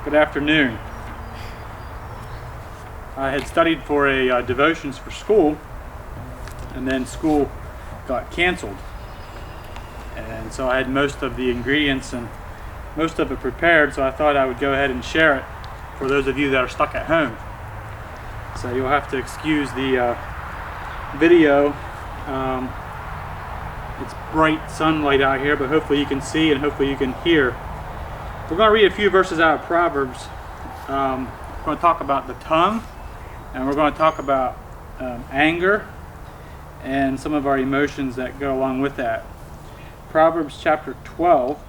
Good afternoon. I had studied for a devotions for school, and then school got canceled. And so I had most of the ingredients and most of it prepared, so I thought I would go ahead and share it for those of you that are stuck at home. So you'll have to excuse the video. It's bright sunlight out here, but hopefully you can see and hopefully you can hear. We're going to read a few verses out of Proverbs. We're going to talk about the tongue, and we're going to talk about anger and some of our emotions that go along with that. Proverbs chapter 12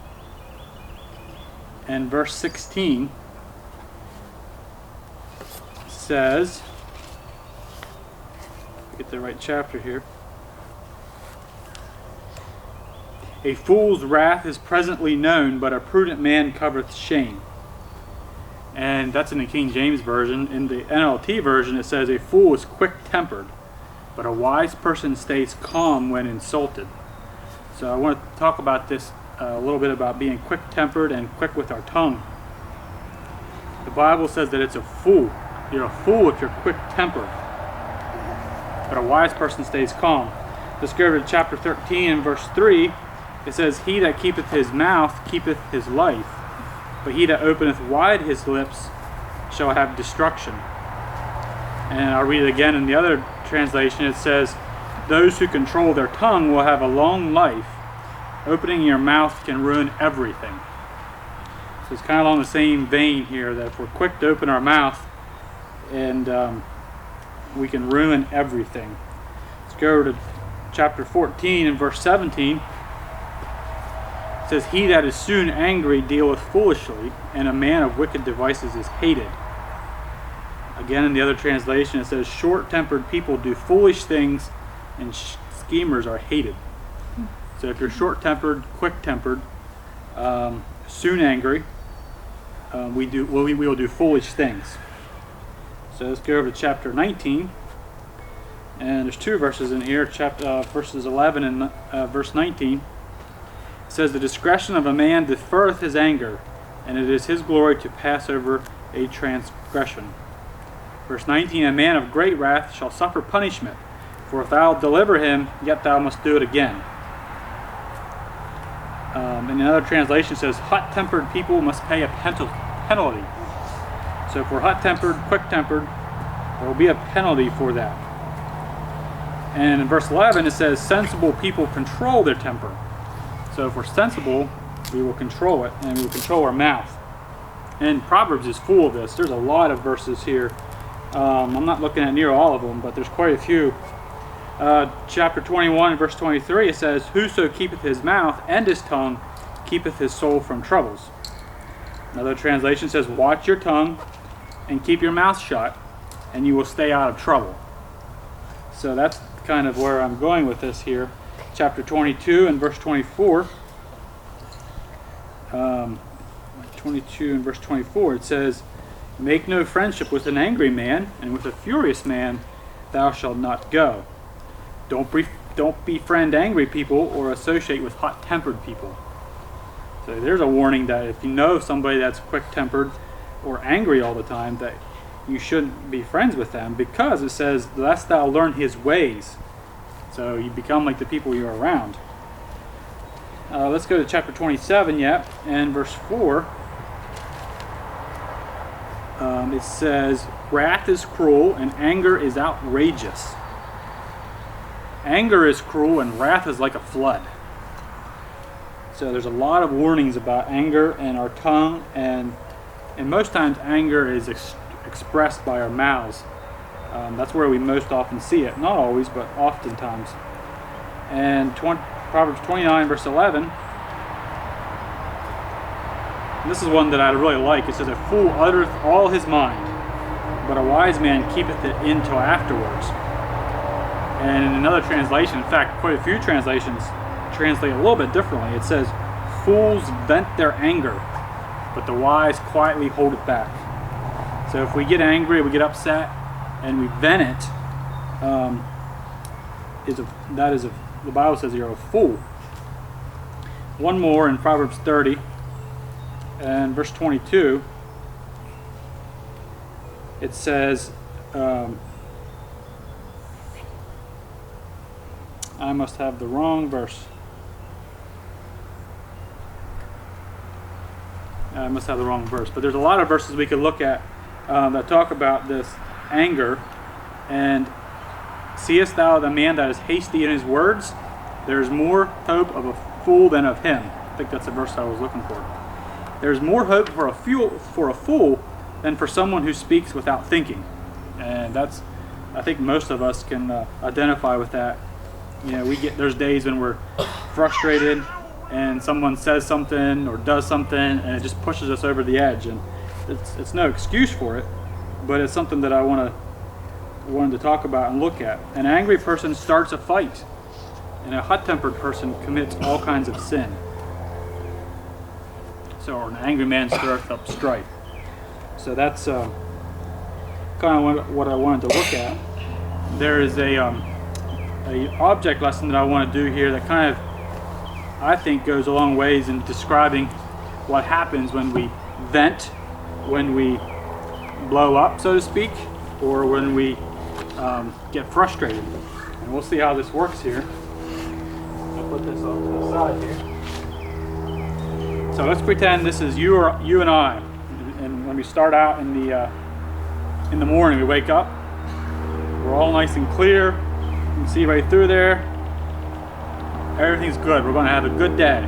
and verse 16 says, get the right chapter here. A fool's wrath is presently known, but a prudent man covereth shame. And that's in the King James Version. In the NLT version it says, a fool is quick-tempered, but a wise person stays calm when insulted. So I want to talk about this a little bit about being quick-tempered and quick with our tongue. The Bible says that it's a fool. You're a fool if you're quick-tempered, but a wise person stays calm. Let's go over to chapter 13 and verse 3. It says, he that keepeth his mouth keepeth his life, but he that openeth wide his lips shall have destruction. And I'll read it again in the other translation. It says, those who control their tongue will have a long life. Opening your mouth can ruin everything. So it's kind of along the same vein here, that if we're quick to open our mouth, and we can ruin everything. Let's go to chapter 14 and verse 17. It says, he that is soon angry dealeth foolishly, and a man of wicked devices is hated. Again, in the other translation, it says, short-tempered people do foolish things, and schemers are hated. So if you're short-tempered, quick-tempered, soon angry, we will do foolish things. So let's go over to chapter 19. And there's two verses in here, verses 11 and verse 19. It says, the discretion of a man deferreth his anger, and it is his glory to pass over a transgression. Verse 19, a man of great wrath shall suffer punishment, for if thou deliver him, yet thou must do it again. And another translation says, hot-tempered people must pay a penalty. So if we're hot-tempered, quick-tempered, there will be a penalty for that. And in verse 11 it says, sensible people control their temper. So if we're sensible, we will control it, and we will control our mouth. And Proverbs is full of this. There's a lot of verses here. I'm not looking at near all of them, but there's quite a few. Chapter 21 and verse 23, it says, whoso keepeth his mouth and his tongue keepeth his soul from troubles. Another translation says, watch your tongue and keep your mouth shut, and you will stay out of trouble. So that's kind of where I'm going with this here. Chapter 22 and verse 24. 22 and verse 24, it says, make no friendship with an angry man, and with a furious man thou shalt not go. Don't befriend angry people or associate with hot-tempered people. So there's a warning that if you know somebody that's quick-tempered or angry all the time, that you shouldn't be friends with them, because it says, lest thou learn his ways. So you become like the people you're around. Let's go to chapter 27 and verse 4. It says, wrath is cruel and anger is outrageous. Anger is cruel and wrath is like a flood. So there's a lot of warnings about anger and our tongue, and most times anger is expressed by our mouths. That's where we most often see it. Not always, but oftentimes. And Proverbs 29 verse 11. And this is one that I really like. It says, a fool uttereth all his mind, but a wise man keepeth it in till afterwards. And in another translation, in fact, quite a few translations translate a little bit differently. It says, fools vent their anger, but the wise quietly hold it back. So if we get angry, we get upset, and we vent it, the Bible says you're a fool. One more in Proverbs 30 and verse 22. it says, I must have the wrong verse. But there's a lot of verses we could look at that talk about this anger. And seest thou the man that is hasty in his words? There is more hope of a fool than of him. I think that's the verse I was looking for. There's more hope for a fool than for someone who speaks without thinking. And that's, I think most of us can identify with that. You know, there's days when we're frustrated and someone says something or does something and it just pushes us over the edge. And it's no excuse for it, but it's something that I wanted to talk about and look at. An angry person starts a fight, and a hot-tempered person commits all kinds of sin. So an angry man stirreth up strife. So that's kind of what I wanted to look at. There is a object lesson that I want to do here that kind of, I think, goes a long ways in describing what happens when we vent, when we blow up, so to speak, or when we get frustrated. And we'll see how this works here. I'll put this off to the side here. So let's pretend this is you and I. And when we start out in the morning, we wake up. We're all nice and clear. You can see right through there. Everything's good. We're going to have a good day.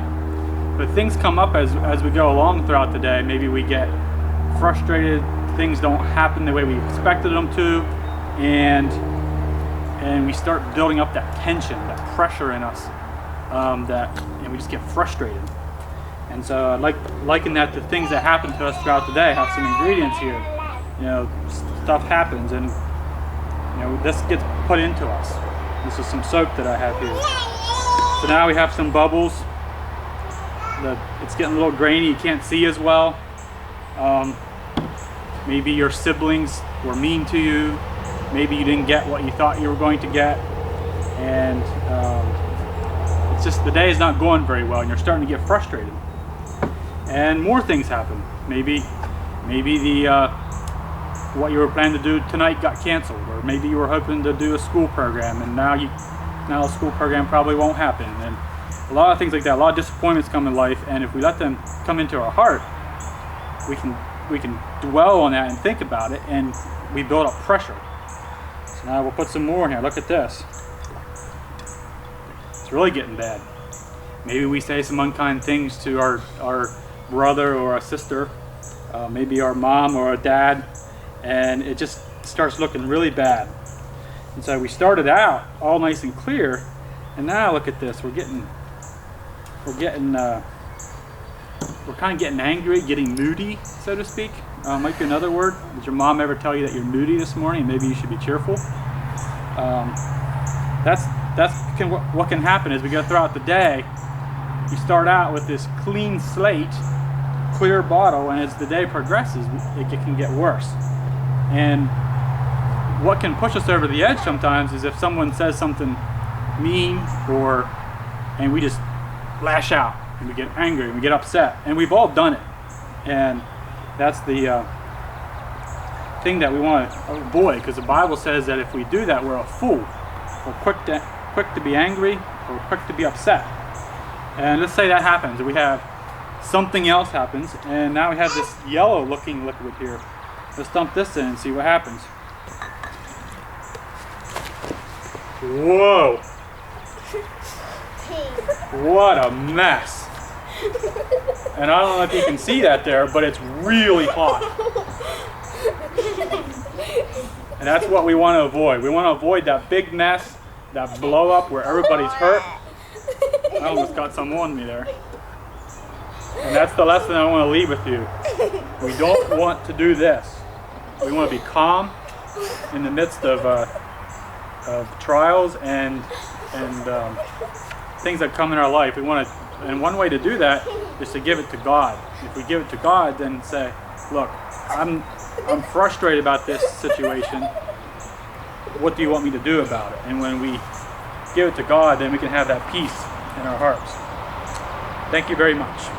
But things come up as we go along throughout the day. Maybe we get frustrated. Things don't happen the way we expected them to, and we start building up that tension, that pressure in us, and we just get frustrated. And so I liken that to things that happen to us throughout the day. I have some ingredients here. You know, stuff happens, and this gets put into us. This is some soap that I have here. So now we have some bubbles. It's getting a little grainy. You can't see as well. Maybe your siblings were mean to you. Maybe you didn't get what you thought you were going to get. And it's just the day is not going very well and you're starting to get frustrated. And more things happen. Maybe what you were planning to do tonight got canceled, or maybe you were hoping to do a school program and now the school program probably won't happen. And a lot of things like that, a lot of disappointments come in life, and if we let them come into our heart, we can dwell on that and think about it, and we build up pressure. So now we'll put some more in here. Look at this. It's really getting bad. Maybe we say some unkind things to our brother or our sister, maybe our mom or our dad, and it just starts looking really bad. And so we started out all nice and clear, and now look at this. We're kind of getting angry, getting moody, so to speak. Might be another word. Did your mom ever tell you that you're moody this morning? Maybe you should be cheerful. That's what can happen as we go throughout the day. You start out with this clean slate, clear bottle, and as the day progresses, it can get worse. And what can push us over the edge sometimes is if someone says something mean, and we just lash out, and we get angry, and we get upset, and we've all done it. And that's the thing that we want to avoid, because the Bible says that if we do that, we're a fool. We're quick to be angry, or quick to be upset. And let's say that happens, and we have something else happens, and now we have this yellow-looking liquid here. Let's dump this in and see what happens. Whoa! What a mess! And I don't know if you can see that there, but it's really hot. And that's what we want to avoid. We want to avoid that big mess, that blow up where everybody's hurt. I almost got some on me there. And that's the lesson I want to leave with you. We don't want to do this. We want to be calm in the midst of trials and things that come in our life. And one way to do that is to give it to God. If we give it to God, then say, look, I'm frustrated about this situation. What do you want me to do about it? And when we give it to God, then we can have that peace in our hearts. Thank you very much.